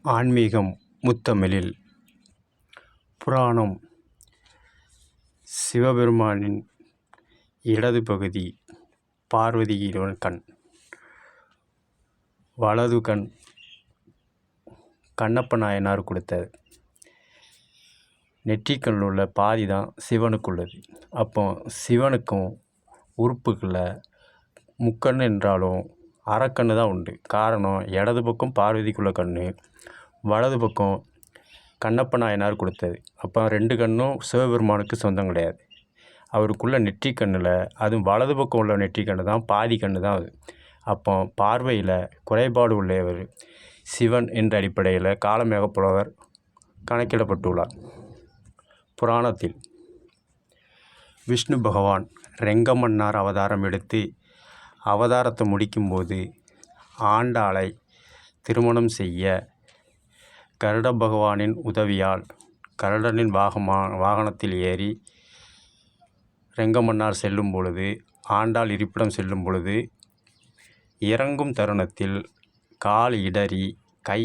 ஆன்மீகம் முத்தமிழில் புராணம். சிவபெருமானின் இடது பகுதி பார்வதியின் கண், வலது கண் கண்ணப்ப நாயனார் கொடுத்தது. நெற்றிக்கண்ணில் உள்ள பாதி தான் சிவனுக்குள்ளது. அப்போ சிவனுக்கும் உறுப்புகளில் முக்கண் என்றாலும் அரைக்கண்ணு தான் உண்டு. காரணம், இடது பக்கம் பார்வதிக்குள்ள கண், வலது பக்கம் கண்ணப்ப நாயனார் கொடுத்தது. அப்போ 2 கண்ணும் சிவபெருமானுக்கு சொந்தம் கிடையாது. அவருக்குள்ள நெற்றிக்கண்ணில், அதுவும் வலது பக்கம் உள்ள நெற்றிக்கண்ணு தான் பாதி கண்ணு தான் அது. அப்போ பார்வையில் குறைபாடு உள்ளவர் சிவன் என்ற அடிப்படையில் காளமேக புலவர் கணக்கிடப்பட்டுள்ளார். புராணத்தில் விஷ்ணு பகவான் ரெங்கமன்னார் அவதாரம் எடுத்து அவதாரத்தை முடிக்கும்போது ஆண்டாளை திருமணம் செய்ய கருட பகவானின் உதவியால் கருடனின் வாகனத்தில் ஏறி ரெங்கமன்னார் செல்லும் பொழுது, ஆண்டாள் இருப்பிடம் செல்லும் பொழுது, இறங்கும் தருணத்தில் கால் இடறி கை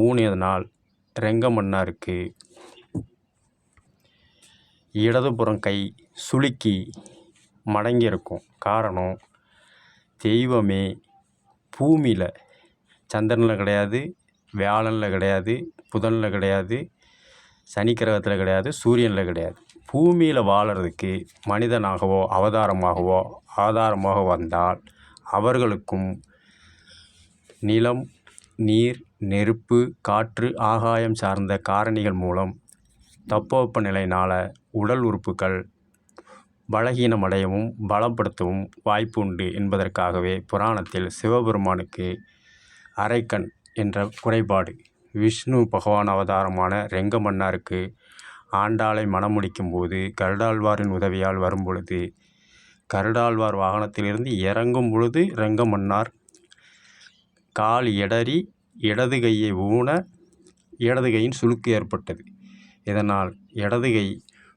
ஊனியதனால் ரெங்கமன்னாருக்கு இடதுபுறம் கை சுளுக்கி மடங்கியிருக்கும். காரணம், தெய்வமே பூமியில் சந்திரனில் கிடையாது, வியாழனில் கிடையாது, புதனில் கிடையாது, சனி கிரகத்தில் கிடையாது, சூரியனில் கிடையாது. பூமியில் வாழறதுக்கு மனிதனாகவோ அவதாரமாகவோ ஆதாரமாக வந்தால் அவர்களுக்கும் நிலம், நீர், நெருப்பு, காற்று, ஆகாயம் சார்ந்த காரணிகள் மூலம் தட்பவெப்ப நிலையினால் உடல் உறுப்புகள் பலகீனமடையவும் பலப்படுத்தவும் வாய்ப்பு உண்டு என்பதற்காகவே புராணத்தில் சிவபெருமானுக்கு அரைக்கண் என்ற குறைபாடு. விஷ்ணு பகவான் அவதாரமான ரெங்கமன்னாருக்கு ஆண்டாளை மணமுடிக்கும் போது கருடாழ்வாரின் உதவியால் வரும்பொழுது, கருடாழ்வார் வாகனத்திலிருந்து இறங்கும் பொழுது ரெங்கமன்னார் கால் இடறி இடது கையை ஊன இடது கையின் சுளுக்கு ஏற்பட்டது. இதனால் இடது கை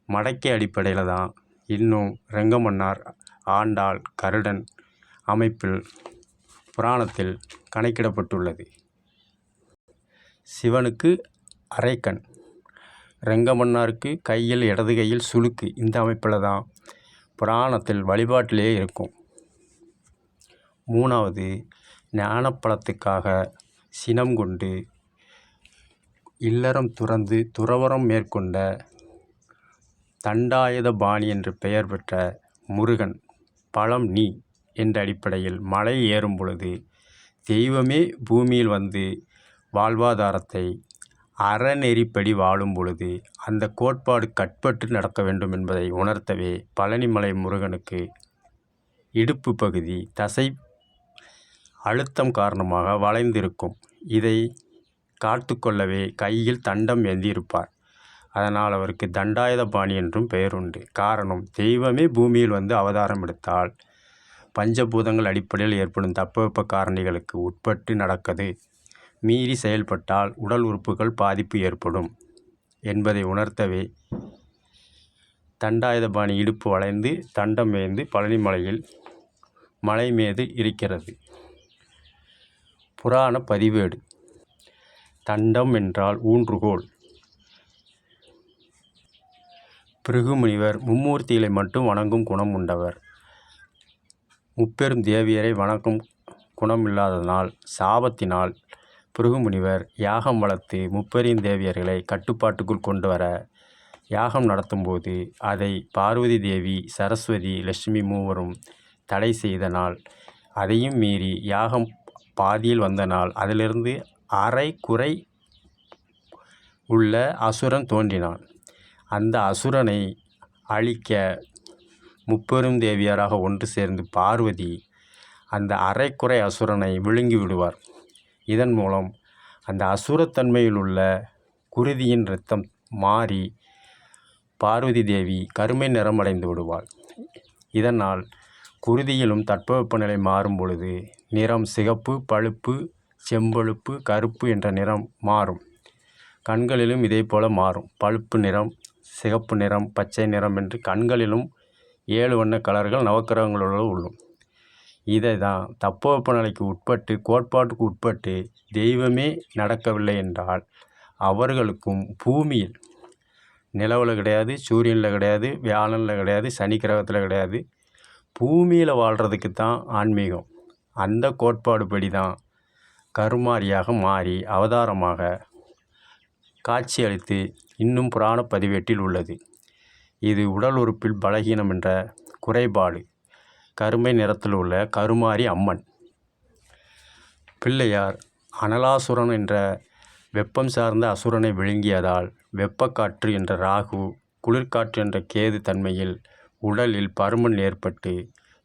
மடக்கை அடிப்படையில் தான் இன்னும் ரெங்கமன்னார் ஆண்டாள் கருடன் அமைப்பில் புராணத்தில் கணக்கிடப்பட்டுள்ளது. சிவனுக்கு அரைக்கண், ரெங்கமன்னாருக்கு கையில் இடது கையில் சுளுக்கு. இந்த அமைப்பில் தான் புராணத்தில் வழிபாட்டிலே இருக்கும். 3வது, ஞானப்பழத்துக்காக சினம் கொண்டு இல்லறம் துறந்து துறவறம் மேற்கொண்ட தண்டாயுதபாணி என்று பெயர் பெற்ற முருகன் பழம் நீ என்ற அடிப்படையில் மலை ஏறும் பொழுது தெய்வமே பூமியில் வந்து வாழ்வாதாரத்தை அறநெறிப்படி வாழும் பொழுது அந்த கோட்பாடு கட்பட்டு நடக்க வேண்டும் என்பதை உணர்த்தவே பழனிமலை முருகனுக்கு இடுப்பு பகுதி தசை அழுத்தம் காரணமாக வளைந்திருக்கும். இதை காத்து கொள்ளவே கையில் தண்டம் ஏந்தியிருப்பார். அதனால் அவருக்கு தண்டாயுதபாணி என்றும் பெயர் உண்டு. காரணம், தெய்வமே பூமியில் வந்து அவதாரம் எடுத்தால் பஞ்சபூதங்கள் அடிப்படையில் ஏற்படும் தட்பவெப்ப காரணிகளுக்கு உட்பட்டு நடக்கது. மீறி செயல்பட்டால் உடல் உறுப்புகள் பாதிப்பு ஏற்படும் என்பதை உணர்த்தவே தண்டாயுதபாணி இடுப்பு வளைந்து தண்டம் ஏந்து பழனிமலையில் மலை மீது இருக்கிறது. புராண பதிவேடு. தண்டம் என்றால் ஊன்றுகோல். பிருகுமுனிவர் மும்மூர்த்திகளை மட்டும் வணங்கும் குணம் உண்டவர். முப்பெரும் தேவியரை வணங்கும் குணம் இல்லாததனால் சாபத்தினால் பிருகுமுனிவர் யாகம் வளர்த்து முப்பெரும் தேவியர்களை கட்டுப்பாட்டுக்குள் கொண்டு வர யாகம் நடத்தும்போது அதை பார்வதி தேவி, சரஸ்வதி, லட்சுமி மூவரும் தடை செய்தனால், அதையும் மீறி யாகம் பாதியில் வந்தனால் அதிலிருந்து அரை குறை உள்ள அசுரன் தோன்றினான். அந்த அசுரனை அழிக்க முப்பெரும் தேவியராக ஒன்று சேர்ந்து பார்வதி அந்த அரைக்குறை அசுரனை விழுங்கி விடுவார். இதன் மூலம் அந்த அசுரத்தன்மையில் உள்ள குருதியின் இரத்தம் மாறி பார்வதி தேவி கருமை நிறமடைந்து விடுவாள். இதனால் குருதியிலும் தட்பவெப்பநிலை மாறும் பொழுது நிறம் சிகப்பு, பழுப்பு, செம்பழுப்பு, கருப்பு என்ற நிறம் மாறும். கண்களிலும் இதே போல மாறும். பழுப்பு நிறம், சிகப்பு நிறம், பச்சை நிறம் என்று கண்களிலும் 7 வண்ண கலர்கள் நவக்கிரகங்களோடு உள்ளும். இதை தான் தட்பவெப்பநிலைக்கு உட்பட்டு, கோட்பாட்டுக்கு உட்பட்டு தெய்வமே நடக்கவில்லை என்றால் அவர்களுக்கும் பூமியில், நிலவில் கிடையாது, சூரியனில் கிடையாது, வியாழனில் கிடையாது, சனி கிரகத்தில் கிடையாது, பூமியில் வாழ்கிறதுக்கு தான் ஆன்மீகம். அந்த கோட்பாடு படி தான் கருமாரியாக மாறி அவதாரமாக காட்சியளித்து இன்னும் புராண பதிவேட்டில் உள்ளது. இது உடல் உறுப்பில் பலகீனம் என்ற குறைபாடு. கருமை நிறத்தில் உள்ள கருமாரி அம்மன். பிள்ளையார் அனலாசுரன் என்ற வெப்பம் சார்ந்த அசுரனை விழுங்கியதால் வெப்பக்காற்று என்ற ராகு, குளிர்காற்று என்ற கேது தன்மையில் உடலில் பருமன் ஏற்பட்டு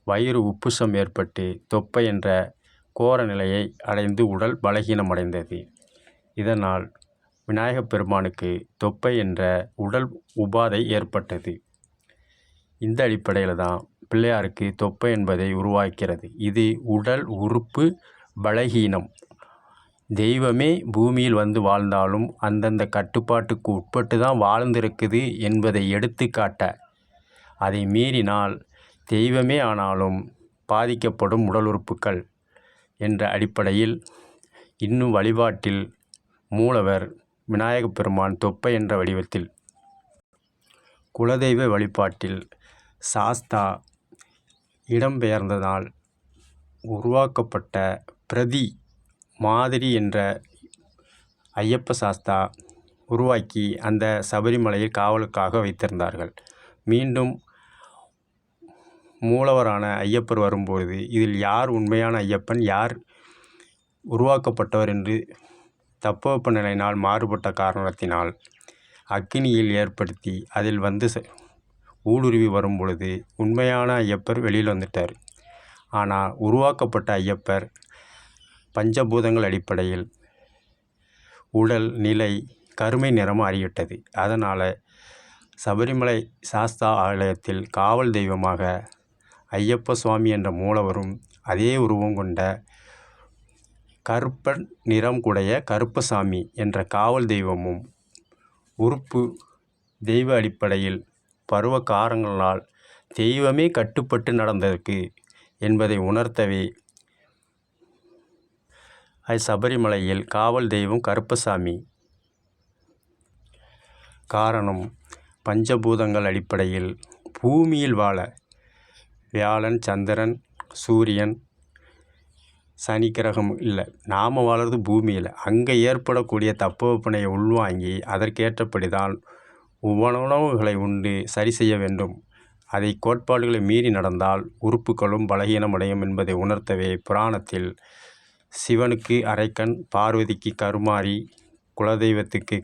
வயிறு உப்புசம் ஏற்பட்டு தொப்பை என்ற கோர நிலையை அடைந்து உடல் பலகீனமடைந்தது. இதனால் விநாயகப் பெருமானுக்கு தொப்பை என்ற உடல் உபாதை ஏற்பட்டது. இந்த அடிப்படையில் தான் பிள்ளையாருக்கு தொப்பை என்பதை உருவாக்கிறது. இது உடல் உறுப்பு பலகீனம். தெய்வமே பூமியில் வந்து வாழ்ந்தாலும் அந்தந்த கட்டுப்பாட்டுக்கு உட்பட்டு தான் வாழ்ந்திருக்குது என்பதை எடுத்துக்காட்ட, அதை மீறினால் தெய்வமே ஆனாலும் பாதிக்கப்படும் உடல் உறுப்புகள் என்ற அடிப்படையில் இன்னும் வழிபாட்டில் மூலவர் விநாயகப் பெருமான் தொப்பை என்ற வடிவத்தில், குலதெய்வ வழிபாட்டில் சாஸ்தா இடம்பெயர்ந்ததால் உருவாக்கப்பட்ட பிரதி மாதிரி என்ற ஐயப்ப சாஸ்தா உருவாக்கி அந்த சபரிமலையில் காவலுக்காக வைத்திருந்தார்கள். மீண்டும் மூலவரான ஐயப்பர் வரும்போது இதில் யார் உண்மையான ஐயப்பன், யார் உருவாக்கப்பட்டவர் என்று தட்பவெப்பநிலையினால் மாறுபட்ட காரணத்தினால் அக்னியில் ஏற்படுத்தி அதில் வந்து ஊடுருவி வரும் பொழுது உண்மையான ஐயப்பர் வெளியில் வந்துட்டார். ஆனால் உருவாக்கப்பட்ட ஐயப்பர் பஞ்சபூதங்கள் அடிப்படையில் உடல் நிலை கருமை நிறம் மாறிவிட்டது. அதனால் சபரிமலை சாஸ்தா ஆலயத்தில் காவல் தெய்வமாக ஐயப்ப சுவாமி என்ற மூலவரும் அதே உருவம் கொண்ட கருப்பன் நிறம் கூடைய கருப்பசாமி என்ற காவல் தெய்வமும் உறுப்பு தெய்வ அடிப்படையில் பருவ காரணங்களால் தெய்வமே கட்டுப்பட்டு நடந்ததற்கு என்பதை உணர்த்தவே சபரிமலையில் காவல் தெய்வம் கருப்பசாமி. காரணம், பஞ்சபூதங்கள் அடிப்படையில் பூமியில் வாழ வியாழன், சந்திரன், சூரியன், சனி கிரகம் இல்லை, நாம் வாழறது பூமியில். அங்கே ஏற்படக்கூடிய தட்பவெப்பநிலையை உள்வாங்கி அதற்கேற்றபடி தான் உணவுகளை உண்டு சரி செய்ய வேண்டும். அதை கோட்பாடுகளை மீறி நடந்தால் உறுப்புகளும் பலகீனமடையும் என்பதை உணர்த்தவே புராணத்தில் சிவனுக்கு அரைக்கண், பார்வதிக்கு கருமாரி, குலதெய்வத்துக்கு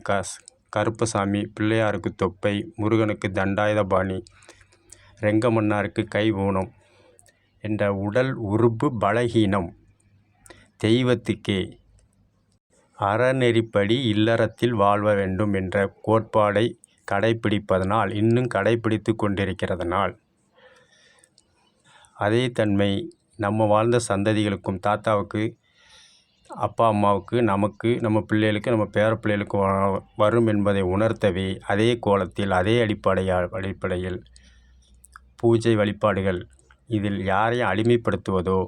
கருப்பசாமி, பிள்ளையாருக்கு தொப்பை, முருகனுக்கு தண்டாயுதபாணி, ரெங்கமன்னாருக்கு கை ஊனம் என்ற உடல் உறுப்பு பலகீனம் தெய்வத்துக்கே அறநெறிப்படி இல்லறத்தில் வாழ்வ வேண்டும் என்ற கோட்பாடை கடைப்பிடிப்பதனால், இன்னும் கடைப்பிடித்து கொண்டிருக்கிறதனால் அதே தன்மை நம்ம வாழ்ந்த சந்ததிகளுக்கும், தாத்தாவுக்கு, அப்பா அம்மாவுக்கு, நமக்கு, நம்ம பிள்ளைகளுக்கு, நம்ம பேர பிள்ளைகளுக்கு வரும் என்பதை உணர்த்தவே அதே கோலத்தில் அதே அடிப்படையில் பூஜை வழிபாடுகள். இதில் யாரையும் அடிமைப்படுத்துவதோ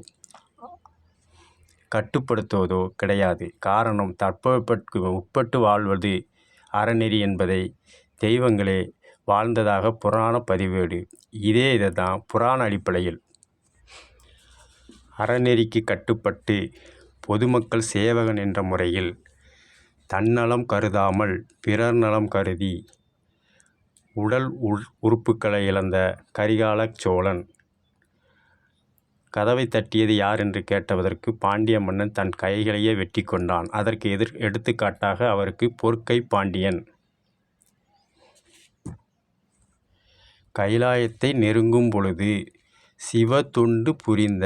கட்டுப்படுத்துவதோ கிடையாது. காரணம், தட்பவெப்பத்துக்கு உட்பட்டு வாழ்வது அறநெறி என்பதை தெய்வங்களே வாழ்ந்ததாக புராண பதிவேடு. இதை தான் புராண அடிப்படையில் அறநெறிக்கு கட்டுப்பட்டு பொதுமக்கள் சேவகன் என்ற முறையில் தன்னலம் கருதாமல் பிறர் நலம் கருதி உடல் உறுப்புக்களை இழந்த கரிகால சோழன் கதவை தட்டியது யார் என்று கேட்டதற்கு பாண்டிய மன்னன் தன் கைகளையே வெட்டி கொண்டான். அதற்கு எடுத்துக்காட்டாக அவருக்கு பொற்கை பாண்டியன். கைலாயத்தை நெருங்கும் பொழுது சிவ தொண்டு புரிந்த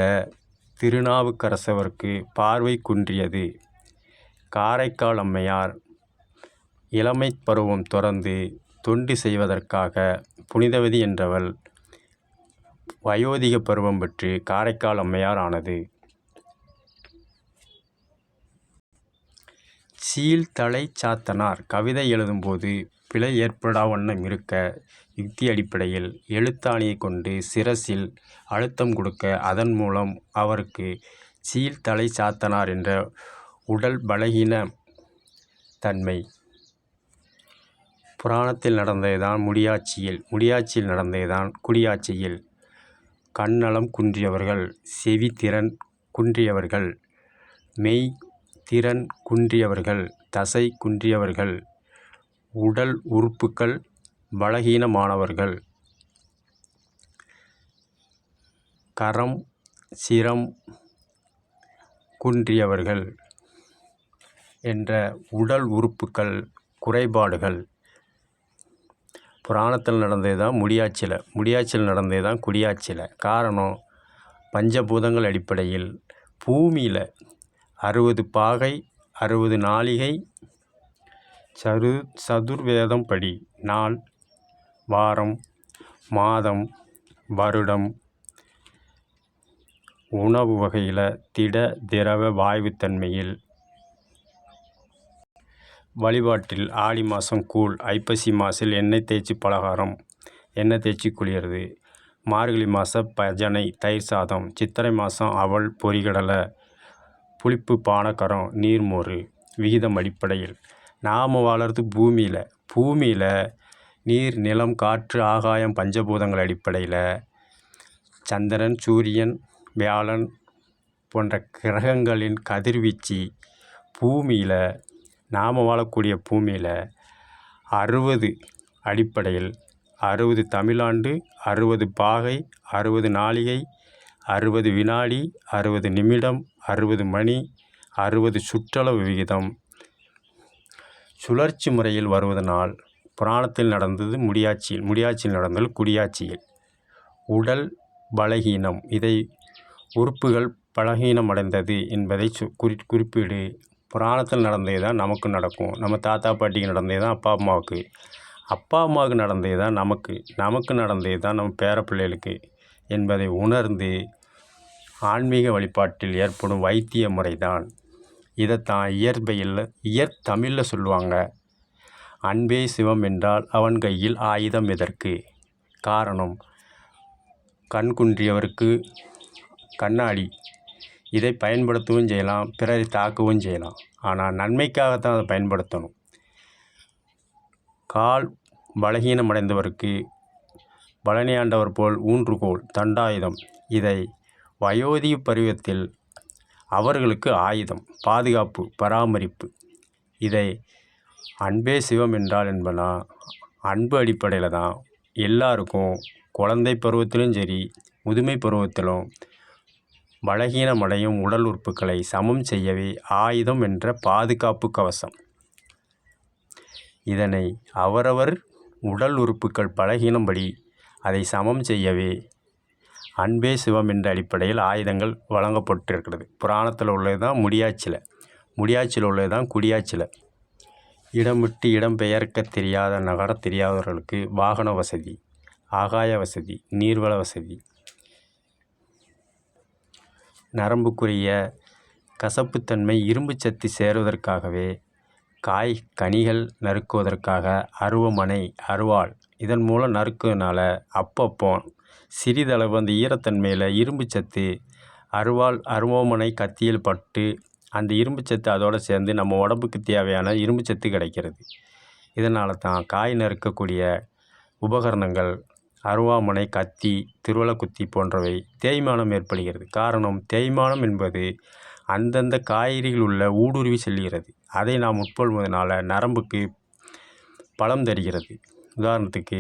திருநாவுக்கரசருக்கு பார்வை குன்றியது. காரைக்கால் அம்மையார் இளமை பருவம் தொடர்ந்து தொண்டு செய்வதற்காக புனிதவதி என்றவள் வயோதிக பருவம் பெற்று காரைக்கால் அம்மையார் ஆனது. சீழ்தலை சாத்தனார் கவிதை எழுதும்போது பிழை ஏற்படா வண்ணம் இருக்க யுக்தி அடிப்படையில் எழுத்தாணியை கொண்டு சிரசில் அழுத்தம் கொடுக்க அதன் மூலம் அவருக்கு தலை சாத்தனார் என்ற உடல் பலகீன தன்மை. புராணத்தில் நடந்ததுதான் முடியாட்சியில் நடந்ததுதான் குடியாட்சியில். கண்ணலம் குன்றியவர்கள், செவி திறன் குன்றியவர்கள், மெய் திறன் குன்றியவர்கள், தசை குன்றியவர்கள், உடல் உறுப்புக்கள் பலகீனமானவர்கள், கரம் சிரம் குன்றியவர்கள் என்ற உடல் உறுப்புக்கள் குறைபாடுகள். புராணத்தில் நடந்தது தான் முடியாட்சியில் நடந்தது தான் குடியாட்சியில். காரணம், பஞ்சபூதங்கள் அடிப்படையில் பூமியில் 60 பாகை 60 நாழிகை சதுர்வேதம் படி நாள், வாரம், மாதம், வருடம், உணவு வகையில் திட திரவ வாயுத்தன்மையில், வழிபாட்டில் ஆடி மாதம் கூழ், ஐப்பசி மாதத்தில் எண்ணெய் தேய்ச்சி பலகாரம், எண்ணெய் தேய்ச்சி குளியறது, மார்கழி மாதம் பஜனை தயிர் சாதம், சித்திரை மாதம் அவல் பொரிகடலை, புளிப்பு பானக்கரம், நீர்மோர் விகிதம் அடிப்படையில். நாம் வாழறது பூமியில் நீர் நிலம் காற்று ஆகாயம் பஞ்சபூதங்கள் அடிப்படையில் சந்திரன் சூரியன் வியாழன் போன்ற கிரகங்களின் கதிர்வீச்சு பூமியில் நாம் வாழக்கூடிய பூமியில் 60 அடிப்படையில் 60 தமிழாண்டு, 60 பாகை, 60 நாழிகை, 60 வினாடி, 60 நிமிடம், 60 மணி, 60 சுற்றளவு விகிதம் சுழற்சி முறையில் வருவதனால் புராணத்தில் நடந்தது முடியாட்சியில் நடந்தது குடியாட்சியில். உடல் பலகீனம், இதை உறுப்புகள் பலகீனமடைந்தது என்பதை குறிப்பீடு. புராணத்தில் நடந்தது தான் நமக்கு நடக்கும். நம்ம தாத்தா பாட்டிக்கு நடந்தது தான் அப்பா அம்மாவுக்கு நடந்தது தான் நமக்கு நடந்தது தான் நம்ம பேர பிள்ளைகளுக்கு என்பதை உணர்ந்து ஆன்மீக வழிபாட்டில் ஏற்படும் வைத்திய முறை தான். இதைத்தான் தமிழில் சொல்லுவாங்க, அன்பே சிவம் என்றால் அவன் கையில் ஆயுதம் எதற்கு. காரணம், கண் குன்றியவருக்கு கண்ணாடி, இதை பயன்படுத்தவும் செய்யலாம், பிறரை தாக்கவும் செய்யலாம். ஆனால் நன்மைக்காகத்தான் அதை பயன்படுத்தணும். கால் பலகீனமடைந்தவருக்கு பழனியாண்டவர் போல் ஊன்றுகோல் தண்டாயுதம், இதை வயோதிக பருவத்தில் அவர்களுக்கு ஆயுதம், பாதுகாப்பு, பராமரிப்பு. இதை அன்பே சிவம் என்றால் என்பனா அன்பு அடிப்படையில் தான் எல்லாருக்கும் குழந்தை பருவத்திலும் சரி முதுமை பருவத்திலும் பலகீனமடையும் உடல் உறுப்புகளை சமம் செய்யவே ஆயுதம் என்ற பாதுகாப்பு கவசம். இதனை அவரவர் உடல் உறுப்புகள் பலகீனம்படி அதை சமம் செய்யவே அன்பே சிவம் என்ற அடிப்படையில் ஆயுதங்கள் வழங்கப்பட்டிருக்கிறது. புராணத்தில் உள்ளது தான் முடியாட்சியில் உள்ளது தான் குடியாட்சியில். இடம் விட்டு இடம் பெயர்க்க தெரியாத நகர தெரியாதவர்களுக்கு வாகன வசதி, ஆகாய வசதி, நீர்வள வசதி, நரம்புக்குரிய கசப்புத்தன்மை இரும்பு சத்து சேருவதற்காகவே கனிகள் நறுக்குவதற்காக அருவாள் இதன் மூலம் நறுக்குவதனால அப்பப்போ சிறிதளவு அந்த ஈரத்தன்மையில் இரும்பு சத்து அருவாமனை கத்தியில் பட்டு அந்த இரும்பு சத்து அதோடு சேர்ந்து நம்ம உடம்புக்கு தேவையான இரும்பு சத்து கிடைக்கிறது. இதனால தான் காய் நறுக்கக்கூடிய உபகரணங்கள் அருவாமனை, கத்தி, திருவலக்குத்தி போன்றவை தேய்மானம் ஏற்படுகிறது. காரணம், தேய்மானம் என்பது அந்தந்த காய்கறிகள் உள்ள ஊடுருவி செல்கிறது. அதை நாம் உட்கொள்வதனால நரம்புக்கு பலம் தருகிறது. உதாரணத்துக்கு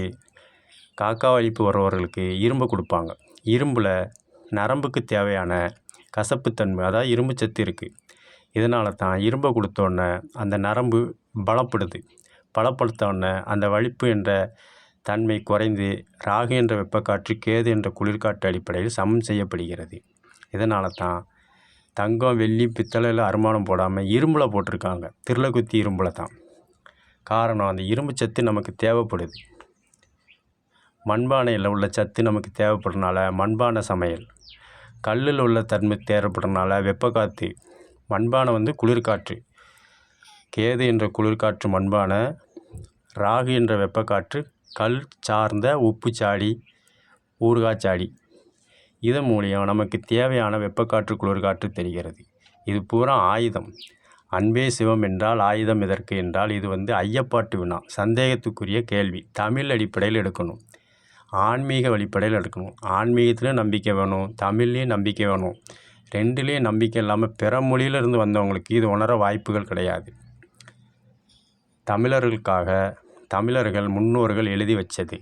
காக்கா வலிப்பு வருபவர்களுக்கு இரும்பு கொடுப்பாங்க. இரும்பில் நரம்புக்கு தேவையான கசப்புத்தன்மை, அதாவது இரும்பு சத்து இருக்குது. இதனால தான் இரும்பை கொடுத்தோன்னே அந்த நரம்பு பலப்படுத்தோன்னே அந்த வலிப்பு என்ற தன்மை குறைந்து ராகு என்ற வெப்பக்காற்று, கேது என்ற குளிர்காற்று அடிப்படையில் சமம் செய்யப்படுகிறது. இதனால தான் தங்கம், வெள்ளி, பித்தளையில் அருமானம் போடாமல் இரும்பில் போட்டிருக்காங்க. திருளக்குத்தி இரும்பில் தான். காரணம், அந்த இரும்பு சத்து நமக்கு தேவைப்படுது. மண்பானையில் உள்ள சத்து நமக்கு தேவைப்படுறதுனால மண்பானை சமையல், கல்லில் உள்ள தன்மை தேவைப்படுறதுனால வெப்பக்காற்று, மண்பானை குளிர்காற்று, கேது என்ற குளிர்காற்று மண்பானை, ராகு என்ற வெப்பக்காற்று கல் சார்ந்த உப்புச்சாடி ஊறுகாய்ச்சாடி இதன் மூலியம் நமக்கு தேவையான வெப்பக்காற்று குளிர்காற்று தெரிகிறது. இது பூரா ஆயுதம். அன்பே சிவம் என்றால் ஆயுதம் எதற்கு என்றால் இது ஐயப்பாட்டு வினா, சந்தேகத்துக்குரிய கேள்வி. தமிழ் அடிப்படையில் எடுக்கணும், ஆன்மீக வழிப்படையில் எடுக்கணும். ஆன்மீகத்திலையும் நம்பிக்கை வேணும், தமிழ்லேயும் நம்பிக்கை வேணும். ரெண்டுலேயும் நம்பிக்கை இல்லாமல் பிற மொழியிலிருந்து வந்தவங்களுக்கு இது உணர வாய்ப்புகள் கிடையாது. தமிழர்களுக்காக தமிழர்கள் முன்னோர்கள் எழுதி வச்சது.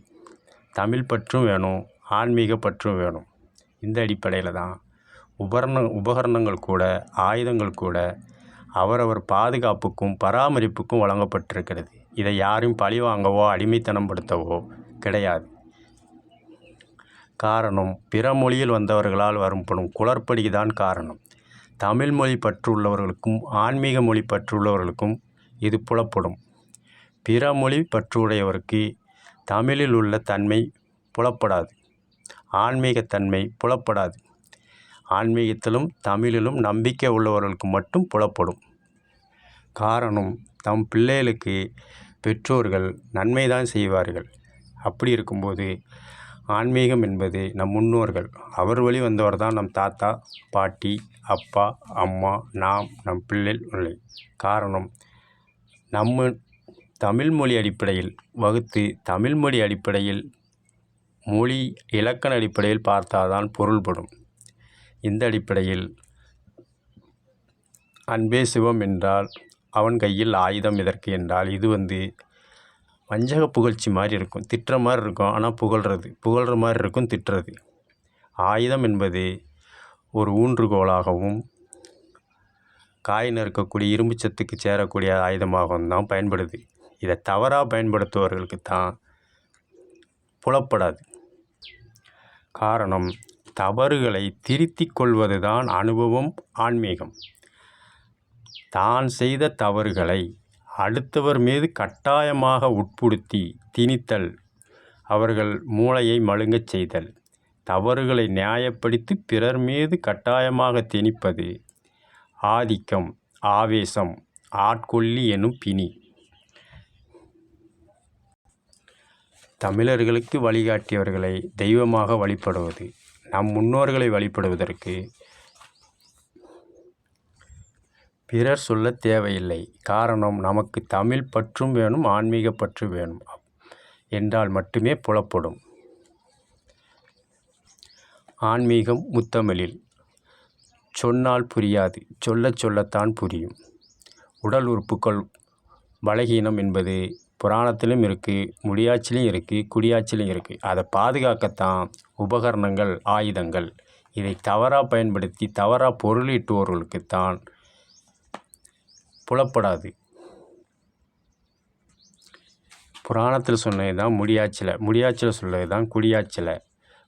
தமிழ் பற்றும் வேணும், ஆன்மீக பற்றும் வேணும். இந்த அடிப்படையில் தான் உபகரணங்கள் கூட ஆயுதங்கள் கூட அவரவர் பாதுகாப்புக்கும் பராமரிப்புக்கும் வழங்கப்பட்டிருக்கிறது. இதை யாரும் பழி வாங்கவோ அடிமைத்தனம் படுத்தவோ கிடையாது. காரணம் பிற மொழியில் வந்தவர்களால் வரும்படும் குளறுபடிக்கு தான் காரணம். தமிழ் மொழி பற்றுள்ளவர்களுக்கும் ஆன்மீக மொழி பற்றுள்ளவர்களுக்கும் இது புலப்படும். பிற மொழி பற்றுடையவருக்கு தமிழில் உள்ள தன்மை புலப்படாது, ஆன்மீகத்தன்மை புலப்படாது. ஆன்மீகத்திலும் தமிழிலும் நம்பிக்கை உள்ளவர்களுக்கு மட்டும் புலப்படும். காரணம் தம் பிள்ளைகளுக்கு பெற்றோர்கள் நன்மைதான் செய்வார்கள். அப்படி இருக்கும்போது ஆன்மீகம் என்பது நம் முன்னோர்கள், அவர் வழி வந்தவர் தான் நம் தாத்தா பாட்டி அப்பா அம்மா நம் பிள்ளைகள். காரணம் நம்ம தமிழ்மொழி அடிப்படையில் வகுத்து தமிழ்மொழி அடிப்படையில் மொழி இலக்கண அடிப்படையில் பார்த்தாதான் பொருள்படும். இந்த அடிப்படையில் அன்பே சிவம் என்றால் அவன் கையில் ஆயுதம் எதற்கு என்றால் இது வஞ்சக புகழ்ச்சி மாதிரி இருக்கும், திட்டுற மாதிரி இருக்கும். ஆனால் புகழ்கிற மாதிரி இருக்கும், திட்டுறது. ஆயுதம் என்பது ஒரு ஊன்றுகோலாகவும் காய் நறுக்கக்கூடிய இரும்பு சத்துக்கு சேரக்கூடிய ஆயுதமாகவும் தான் பயன்படுது. இதை தவறாக பயன்படுத்துபவர்களுக்கு தான் புலப்படாது. காரணம் தவறுகளை திருத்திக் கொள்வது தான் அனுபவம், ஆன்மீகம். தான் செய்த தவறுகளை அடுத்தவர் மீது கட்டாயமாக உட்புடுத்தி திணித்தல், அவர்கள் மூளையை மழுங்கச் செய்தல், தவறுகளை நியாயப்படுத்தி பிறர் மீது கட்டாயமாக திணிப்பது ஆதிக்கம், ஆவேசம், ஆட்கொள்ளி எனும் பிணி. தமிழர்களுக்கு வழிகாட்டியவர்களை தெய்வமாக வழிபடுவது, நம் முன்னோர்களை வழிபடுவதற்கு பிறர் சொல்ல தேவையில்லை. காரணம் நமக்கு தமிழ் பற்றும் வேணும், ஆன்மீக பற்று வேணும் என்றால் மட்டுமே புலப்படும். ஆன்மீகம் முத்தமிழில் சொன்னால் புரியாது, சொல்லத்தான் புரியும். உடல் உறுப்புகள் பலகீனம் என்பது புராணத்திலும் இருக்குது, முடியாட்சிலையும் இருக்குது, குடியாட்சிலையும் இருக்குது. அதை பாதுகாக்கத்தான் உபகரணங்கள், ஆயுதங்கள். இதை தவறாக பயன்படுத்தி தவறாக பொருளீட்டுவோர்களுக்குத்தான் புலப்படாது. புராணத்தில் சொன்னது தான் முடியாட்சியில் சொல்வது தான் குடியாட்சியில்.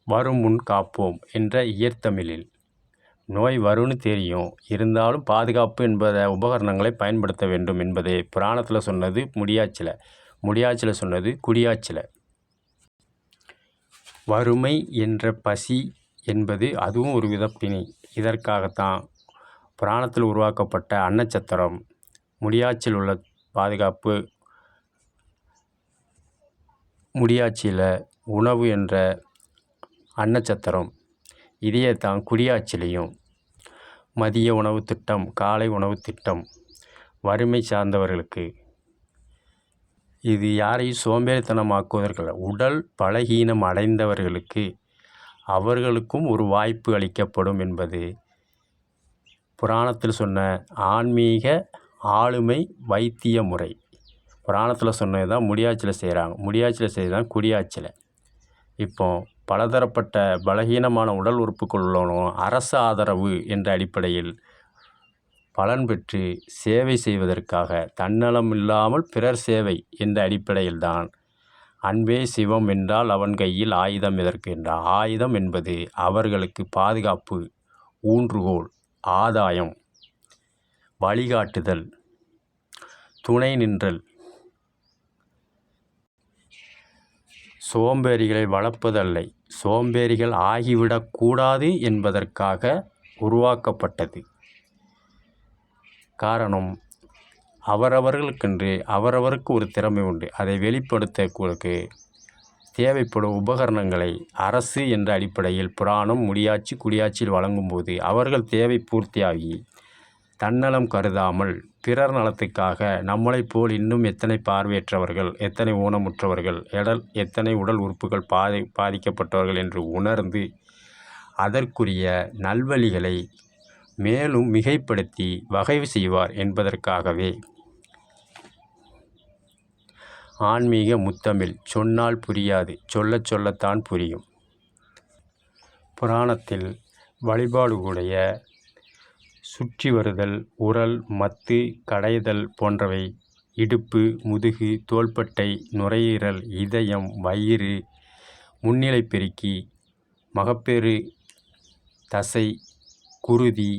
வரும் முன் காப்போம் என்ற இயற்தமிழில் நோய் வரும்னு தெரியும், இருந்தாலும் பாதுகாப்பு என்பதை உபகரணங்களை பயன்படுத்த வேண்டும் என்பதை புராணத்தில் சொன்னது முடியாட்சியில் சொன்னது குடியாட்சியில். வறுமை என்ற பசி என்பது அதுவும் ஒரு விதப்பிணி. இதற்காகத்தான் புராணத்தில் உருவாக்கப்பட்ட அன்னச்சத்திரம், முடியாட்சியில் உள்ள பாதுகாப்பு, முடியாட்சியில் உணவு என்ற அன்னச்சத்திரம். இதையே தான் குடியாட்சிலையும் மதிய உணவு திட்டம், காலை உணவு திட்டம், வறுமை சார்ந்தவர்களுக்கு. இது யாரையும் சோம்பேறித்தனமாக்குவதற்கல்ல, உடல் பலகீனம் அடைந்தவர்களுக்கு அவர்களுக்கும் ஒரு வாய்ப்பு அளிக்கப்படும் என்பது புராணத்தில் சொன்ன ஆன்மீக ஆளுமை வைத்திய முறை. புராணத்தில் சொன்னது தான் முடியாட்சியில் செய்கிறாங்க, முடியாட்சியில் செய்கிறது தான் குடியாட்சியில். இப்போ பலதரப்பட்ட பலகீனமான உடல் உறுப்புகள் உள்ளவனும் அரசு ஆதரவு என்ற அடிப்படையில் பலன் பெற்று சேவை செய்வதற்காக தன்னலம் இல்லாமல் பிறர் சேவை என்ற அடிப்படையில்தான் அன்பே சிவம் என்றால் அவன் கையில் ஆயுதம் எதற்கு என்றால் ஆயுதம் என்பது அவர்களுக்கு பாதுகாப்பு, ஊன்றுகோல், ஆதாயம், வழிகாட்டுதல், துணை நின்றல். சோம்பேறிகளை வளர்ப்பதல்ல, சோம்பேறிகள் ஆகிவிடக்கூடாது என்பதற்காக உருவாக்கப்பட்டது. காரணம் அவரவர்களுக்கென்று அவரவருக்கு ஒரு திறமை உண்டு. அதை வெளிப்படுத்தக்கு தேவைப்படும் உபகரணங்களை அரசு என்ற அடிப்படையில் புராணம், முடியாட்சி, குடியாட்சியில் வழங்கும்போது அவர்கள் தேவை பூர்த்தியாகி தன்னலம் கருதாமல் பிறர் நலத்துக்காக நம்மளைப் போல் இன்னும் எத்தனை பார்வையற்றவர்கள், எத்தனை ஊனமுற்றவர்கள், எத்தனை உடல் உறுப்புகள் பாதிக்கப்பட்டவர்கள் என்று உணர்ந்து அதற்குரிய நல்வழிகளை மேலும் மிகைப்படுத்தி வகை செய்வார் என்பதற்காகவே ஆன்மீக முத்தமிழ். சொன்னால் புரியாது, சொல்லச் சொல்லத்தான் புரியும். புராணத்தில் வழிபாடுடைய சுற்றி வருதல், உரல், மத்து, கடைதல் போன்றவை இடுப்பு, முதுகு, தோள்பட்டை, நுரையீரல், இதயம், வயிறு, முன்னிலை பெருக்கி, மகப்பேறு, தசை, குருதி,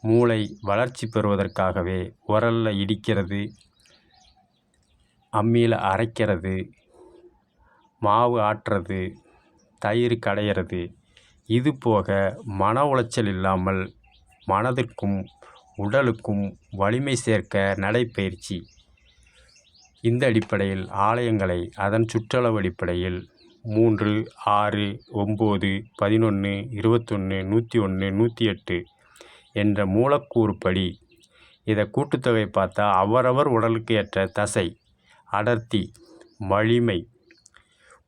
மூளை வளர்ச்சி பெறுவதற்காகவே உரல்ல இடிக்கிறது, அம்மியில் அரைக்கிறது, மாவு ஆட்டுறது, தயிர் கடையிறது. இது போக மன உளைச்சல் இல்லாமல் மனதிற்கும் உடலுக்கும் வலிமை சேர்க்க நடைப்பயிற்சி. இந்த அடிப்படையில் ஆலயங்களை அதன் சுற்றளவு அடிப்படையில் 3, 6, 9, 11, 21, 101, 108 என்ற மூலக்கூறுப்படி இதை கூட்டுத்தொகை பார்த்தா அவரவர் உடலுக்கு ஏற்ற தசை, அடர்த்தி, வலிமை,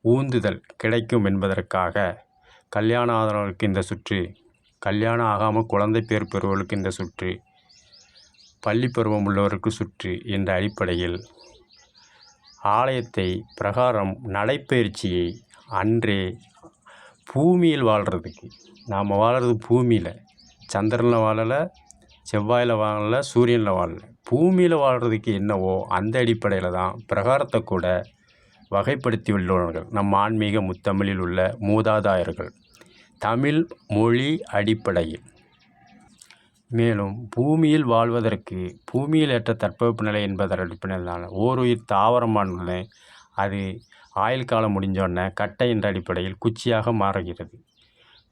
ஊந்துதல் கிடைக்கும் என்பதற்காக கல்யாணம் ஆதரவுக்கு இந்த சுற்று, கல்யாணம் ஆகாமல் குழந்தை பேர் பெறுவர்களுக்கு இந்த சுற்று, பள்ளி பருவம் உள்ளவருக்கு சுற்று என்ற அடிப்படையில் ஆலயத்தை பிரகாரம் நடைப்பயிற்சியை அன்றே பூமியில் வாழ்கிறதுக்கு, நாம் வாழ்கிறது பூமியில், சந்திரனில் வாழலை, செவ்வாயில் வாழலை, சூரியனில் வாழலை, பூமியில் வாழ்கிறதுக்கு என்னவோ அந்த அடிப்படையில் தான் பிரகாரத்தை கூட வகைப்படுத்தி உள்ளவர்கள் நம் ஆன்மீக முத்தமிழில் உள்ள மூதாதாயர்கள் தமிழ் மொழி அடிப்படையில். மேலும் பூமியில் வாழ்வதற்கு பூமியில் ஏற்ற தட்பவெப்ப நிலை என்பதன் அடிப்படையில் ஓருயிர் தாவரமானது அது ஆயுள் காலம் முடிஞ்சோடனே கட்டை என்ற அடிப்படையில் குச்சியாக மாறுகிறது.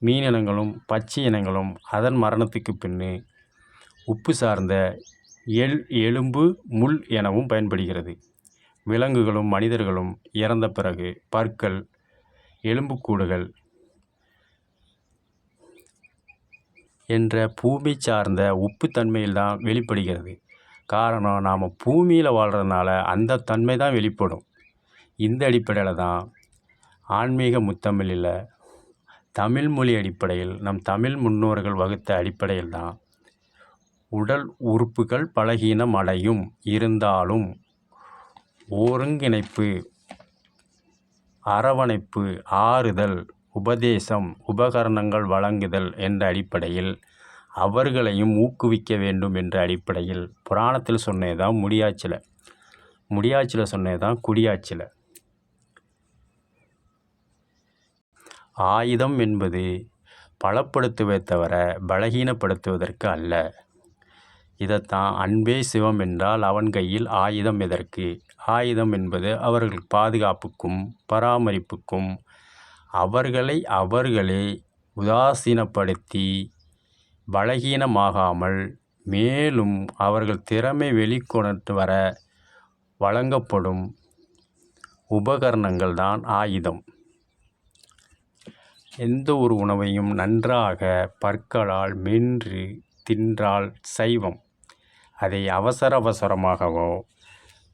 மீனினங்களும் பச்சை இனங்களும் அதன் மரணத்துக்கு பின்னு உப்பு சார்ந்த எலும்பு முள் எனவும் பயன்படுகிறது. விலங்குகளும் மனிதர்களும் இறந்த பிறகு பற்கள், எலும்புக்கூடுகள் என்ற பூமி சார்ந்த உப்புத்தன்மையில் தான் வெளிப்படுகிறது. காரணம், நாம் பூமியில் வாழ்கிறதுனால அந்த தன்மை தான் வெளிப்படும். இந்த அடிப்படையில் தான் ஆன்மீக முத்தமிழில் தமிழ் மொழி அடிப்படையில் நம் தமிழ் முன்னோர்கள் வகுத்த அடிப்படையில் தான் உடல் உறுப்புகள் பலகீனம் அடையும், இருந்தாலும் ஒருங்கிணைப்பு, அரவணைப்பு, ஆறுதல், உபதேசம், உபகரணங்கள் வழங்குதல் என்ற அடிப்படையில் அவர்களையும் ஊக்குவிக்க வேண்டும் என்ற அடிப்படையில் புராணத்தில் சொன்னதுதான் முடியாட்சியில் சொன்னதுதான் குடியாட்சியில். ஆயுதம் என்பது பலப்படுத்துவதை தவிர பலகீனப்படுத்துவதற்கு அல்ல. இதைத்தான் அன்பே சிவம் என்றால் அவன் கையில் ஆயுதம் எதற்கு? ஆயுதம் என்பது அவர்கள் பாதுகாப்புக்கும் பராமரிப்புக்கும் அவர்களே உதாசீனப்படுத்தி பலகீனமாகாமல் மேலும் அவர்கள் திறமை வெளிக்கொண்டு வர வழங்கப்படும் உபகரணங்கள் தான் ஆயுதம். எந்த ஒரு உணவையும் நன்றாக பற்களால் மென்று தின்றால் சைவம். அதை அவசரமாகவோ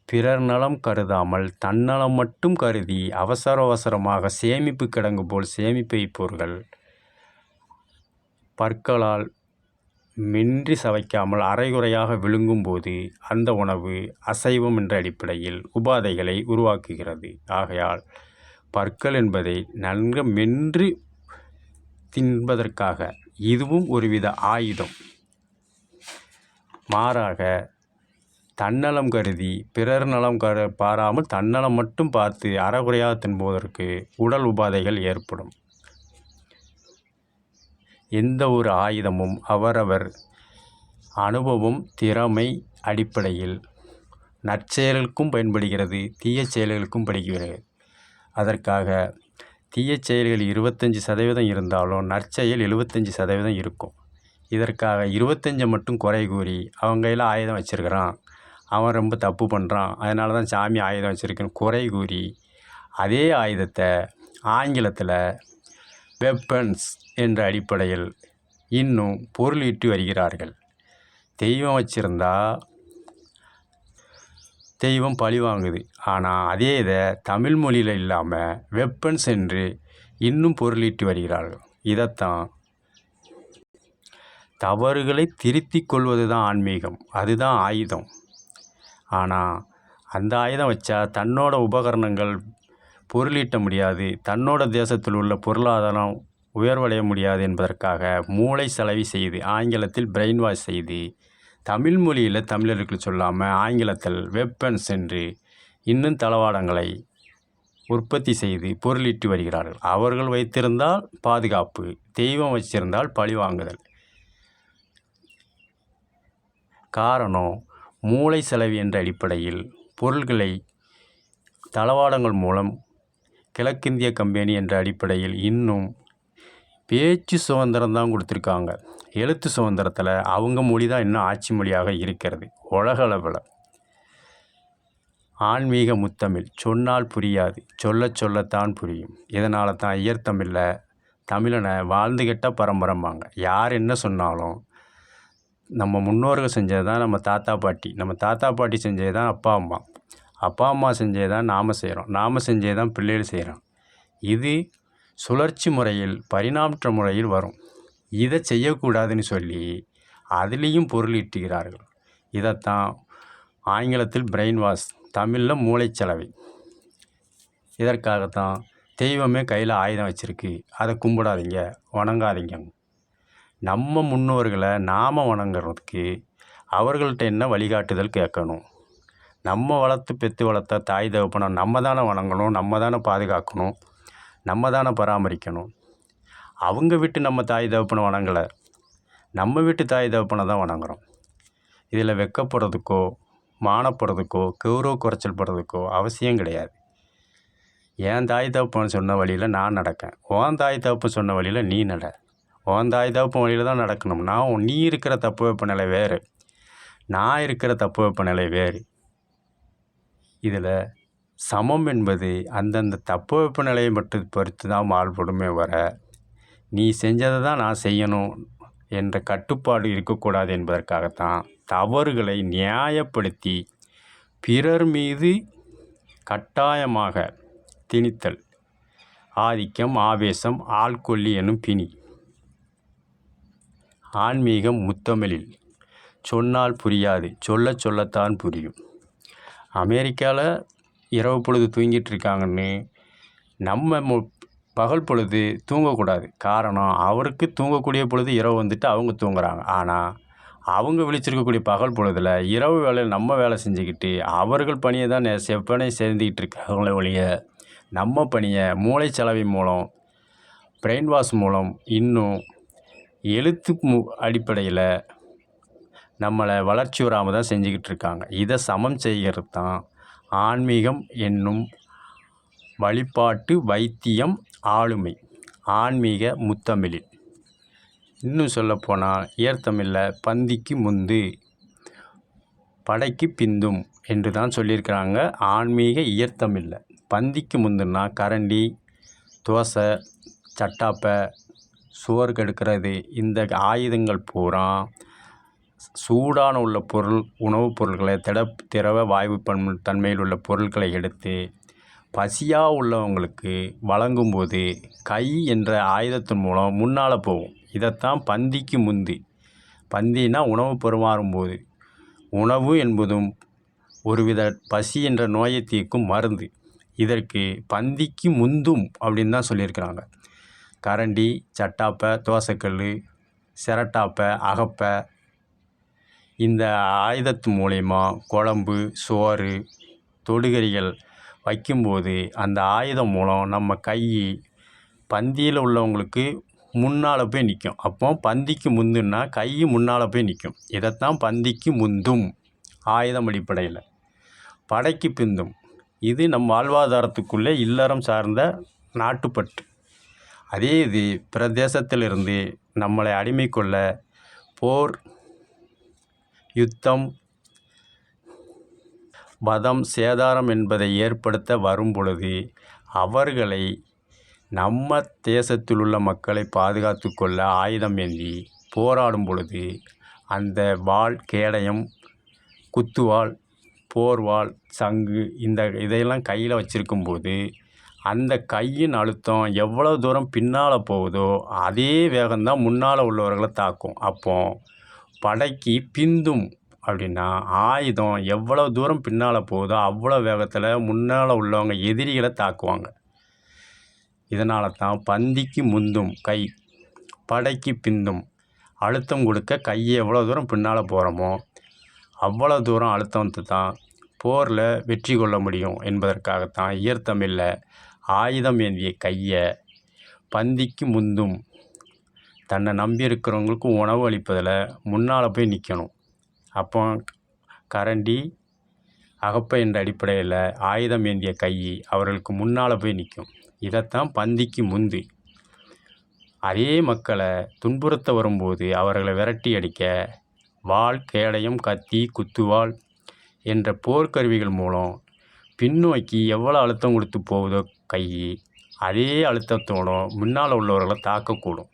பிறர் நலம் கருதாமல் தன்னலம் மட்டும் கருதி அவசரமாக சேமிப்பு கிடங்கு போல் சேமிப்பு வைப்பவர்கள் பற்களால் மென்றி சவைக்காமல் அரைகுறையாக விழுங்கும்போது அந்த உணவு அசைவம் என்ற அடிப்படையில் உபாதைகளை உருவாக்குகிறது. ஆகையால் பற்கள் என்பதை நன்கு மென்று தின்பதற்காக இதுவும் ஒருவித ஆயுதம். மாறாக தன்னலம் கருதி பிறர் நலம் பாராமல் தன்னலம் மட்டும் பார்த்து அறகுறையாக தின்பதற்கு உடல் உபாதைகள் ஏற்படும். எந்த ஒரு ஆயுதமும் அவரவர் அனுபவம், திறமை அடிப்படையில் நற்செயல்களுக்கும் பயன்படுகிறது, தீய செயல்களுக்கும் படிக்கிறது. அதற்காக தீய செயல்கள் 25% இருந்தாலும் நற்செயல் 75% இருக்கும். இதற்காக 25 மட்டும் குறை கூறி அவங்க கையில் ஆயுதம் வச்சுருக்கிறான், அவன் ரொம்ப தப்பு பண்ணுறான், அதனால தான் சாமி ஆயுதம் வச்சுருக்குன்னு குறை கூறி அதே ஆயுதத்தை ஆங்கிலத்தில் வெப்பன்ஸ் என்ற அடிப்படையில் இன்னும் பொருளீட்டி வருகிறார்கள். தெய்வம் வச்சுருந்தா தெய்வம் பழி வாங்குது. ஆனால் அதே இதை தமிழ் மொழியில் இல்லாமல் வெப்பன்ஸ் என்று இன்னும் பொருளீட்டி வருகிறார்கள். இதைத்தான் தவறுகளை திருத்திக் கொள்வது தான் ஆன்மீகம், அதுதான் ஆயுதம். ஆனால் அந்த ஆயுதம் வச்சா தன்னோட உபகரணங்கள் பொருளீட்ட முடியாது, தன்னோட தேசத்தில் உள்ள பொருளாதாரம் உயர்வடைய முடியாது என்பதற்காக மூளை செலவி செய்து ஆங்கிலத்தில் பிரெயின் வாஷ் செய்து தமிழ் மொழியில் தமிழர்களுக்கு சொல்லாமல் ஆங்கிலத்தில் வெப்பன்ஸ் என்று இன்னும் தளவாடங்களை உற்பத்தி செய்து பொருளீட்டி வருகிறார்கள். அவர்கள் வைத்திருந்தால் பாதுகாப்பு, தெய்வம் வச்சிருந்தால் பழி வாங்குதல். காரணம், மூளை செலவு என்ற அடிப்படையில் பொருள்களை தளவாடங்கள் மூலம் கிழக்கிந்திய கம்பெனி என்ற அடிப்படையில் இன்னும் பேச்சு சுதந்திரம் தான் கொடுத்துருக்காங்க. எழுத்து சுதந்திரத்தில் அவங்க மொழி தான் இன்னும் ஆட்சி மொழியாக இருக்கிறது உலக அளவில். ஆன்மீக முத்தமிழ் சொன்னால் புரியாது, சொல்லத்தான் புரியும். இதனால தான் இயற்தமிழில் தமிழனை வாழ்ந்துகிட்ட பரம்பரைம்பாங்க. யார் என்ன சொன்னாலும் நம்ம முன்னோர்கள் செஞ்சது தான் நம்ம தாத்தா பாட்டி, நம்ம தாத்தா பாட்டி செஞ்சது தான் அப்பா அம்மா, அப்பா அம்மா செஞ்சது தான் நாம் செய்கிறோம், நாம் செஞ்சது தான் பிள்ளைகள் செய்கிறோம். இது சுழற்சி முறையில் பரிணாமற்ற முறையில் வரும். இதை செய்யக்கூடாதுன்னு சொல்லி அதுலேயும் பொருளீட்டுகிறார்கள். இதைத்தான் ஆங்கிலத்தில் பிரெயின் வாஷ், தமிழில் மூளைச்சலவை. இதற்காகத்தான் தெய்வமே கையில் ஆயுதம் வச்சுருக்கு, அதை கும்பிடாதீங்க, வணங்காதீங்க. நம்ம முன்னோர்களை நாம் வணங்குறதுக்கு அவர்கள்ட்ட என்ன வழிகாட்டுதல் கேட்கணும்? நம்ம வளர்த்து பெற்று வளர்த்த தாய் தகப்பனை நம்ம தானே வணங்கணும், நம்ம தானே பாதுகாக்கணும், நம்ம தானே பராமரிக்கணும். அவங்க வீட்டு நம்ம தாய் தகப்பனை வணங்கலை, நம்ம வீட்டு தாய் தகப்பனை தான் வணங்குறோம். இதில் வெக்கப்படுறதுக்கோ மானப்படுறதுக்கோ கௌரவ குறைச்சல் படுறதுக்கோ அவசியம் கிடையாது. என் தாய் தகப்பன் சொன்ன வழியில் நான் நடக்கேன், உன் தாய் தகப்பன் சொன்ன வழியில் நீ நட. உன் தாய் தகப்பன் வழியில் தான் நடக்கணும்னா நீ இருக்கிற தப்பு வெப்பநிலை வேறு, நான் இருக்கிற தப்பு வெப்பநிலை வேறு. இதில் சமம் என்பது அந்தந்த தப்பு வெப்பநிலையை மட்டும் பொறுத்து தான் மாறுபடுமே வர, நீ செஞ்சதை தான் நான் செய்யணும் என்ற கட்டுப்பாடு இருக்கக்கூடாது என்பதற்காகத்தான் தவறுகளை நியாயப்படுத்தி பிறர் மீது கட்டாயமாக திணித்தல், ஆதிக்கம், ஆவேசம், ஆள்கொல்லி எனும் பிணி. ஆன்மீகம் முத்தமிழில் சொன்னால் புரியாது, சொல்லத்தான் புரியும். அமெரிக்காவில் இரவு பொழுது தூங்கிட்டு இருக்காங்கன்னு நம்ம பகல் பொழுது தூங்கக்கூடாது. காரணம், அவருக்கு தூங்கக்கூடிய பொழுது இரவு வந்துட்டு அவங்க தூங்குறாங்க. ஆனால் அவங்க விழிச்சிருக்கக்கூடிய பகல் பொழுதில் இரவு வேலையில் நம்ம வேலை செஞ்சுக்கிட்டு அவர்கள் பணியை தான் செவ்வனை சேர்ந்துக்கிட்டு இருக்காங்களே ஒழிய நம்ம பணியை மூளைச்சலவை மூலம் பிரெயின் வாஷ் மூலம் இன்னும் எழுத்து அடிப்படையில் நம்மளை வளர்ச்சி வராமல் தான் செஞ்சுக்கிட்டு இருக்காங்க. இதை சமம் செய்கிறது தான் ஆன்மீகம் என்னும் வழிபாட்டு வைத்தியம் ஆளுமை, ஆன்மீக முத்தமிழில். இன்னும் சொல்லப்போனால் இயற்தமிழில் பந்திக்கு முந்து படைக்கு பிந்தும் என்று தான் சொல்லியிருக்கிறாங்க. ஆன்மீக இயற்தமிழில் பந்திக்கு முந்துன்னா கரண்டி, தோசை, சட்டாப்பை, சோறு கெடுக்கிறது, இந்த ஆயுதங்கள் பூரா சூடான உள்ள பொருள், உணவுப் பொருட்களை திரவ வாயு தன்மையில் உள்ள பொருட்களை எடுத்து பசியாக உள்ளவங்களுக்கு வழங்கும்போது கை என்ற ஆயுதத்தின் மூலம் முன்னால் போகும். இதைத்தான் பந்திக்கு முந்து. பந்தினா உணவு பரிமாறும்போது, உணவு என்பதும் ஒருவித பசி என்ற நோயை தீர்க்கும் மருந்து. இதற்கு பந்திக்கு முந்தும் அப்படின்னு தான் சொல்லியிருக்கிறாங்க. கரண்டி, சட்டாப்பை, தோசைக்கல், சிரட்டாப்பை, அகப்பை, இந்த ஆயுதத்து மூலயமா குழம்பு, சோறு, தொடுகறிகள் வைக்கும்போது அந்த ஆயுதம் மூலம் நம்ம கை பந்தியில் உள்ளவங்களுக்கு முன்னால் போய் நிற்கும். அப்போ பந்திக்கு முந்துன்னா கை முன்னால் போய் நிற்கும். இதைத்தான் பந்திக்கு முந்தும் ஆயுதம் அடிப்படையில். படைக்கு பிந்தும், இது நம் வாழ்வாதாரத்துக்குள்ளே இல்லறம் சார்ந்த நாட்டுப்பற்று. அதே இது பிரதேசத்திலிருந்து நம்மளை அடிமை கொள்ள போர், யுத்தம், வதம் சேதாரம் என்பதை ஏற்படுத்த வரும்பொழுது அவர்களை நம்ம தேசத்தில் உள்ள மக்களை பாதுகாத்து கொள்ள ஆயுதம் ஏந்தி போராடும் பொழுது அந்த வாள் கேடயம் குத்துவாள் போர்வாள் சங்கு இதையெல்லாம் கையில் வச்சுருக்கும்போது அந்த கையின் அழுத்தம் எவ்வளோ தூரம் பின்னால் போகுதோ அதே வேகம்தான் முன்னால் உள்ளவர்களை தாக்கும். அப்போ படைக்கு பிந்தும் அப்படின்னா ஆயுதம் எவ்வளோ தூரம் பின்னால் போகுதோ அவ்வளோ வேகத்தில் முன்னால் உள்ளவங்க எதிரிகளை தாக்குவாங்க. இதனால தான் பந்திக்கு முந்தும் கை படைக்கு பிந்தும். அழுத்தம் கொடுக்க கையை எவ்வளோ தூரம் பின்னால் போகிறோமோ அவ்வளோ தூரம் அழுத்தத்தை தான் போரில் வெற்றி கொள்ள முடியும் என்பதற்காகத்தான் ஈர்த்தமிழில் ஆயுதம் ஏந்திய கையை பந்திக்கு முந்தும். தன்னை நம்பி இருக்கிறவங்களுக்கு உணவு அளிப்பதில் முன்னால் போய் நிற்கணும். அப்போ கரண்டி அகப்பை என்ற அடிப்படையில் ஆயுதம் ஏந்திய கை அவர்களுக்கு முன்னால் போய் நிற்கும். இதைத்தான் பந்திக்கு முந்து. அதே மக்களை துன்புறுத்த வரும்போது அவர்களை விரட்டி அடிக்க வாள் கேடயம் கத்தி குத்துவாள் என்ற போர்க்கருவிகள் மூலம் பின்னோக்கி எவ்வளோ அழுத்தம் கொடுத்து போகுதோ கை அதே அழுத்தத்தோடு முன்னால் உள்ளவர்களை தாக்கக்கூடும்.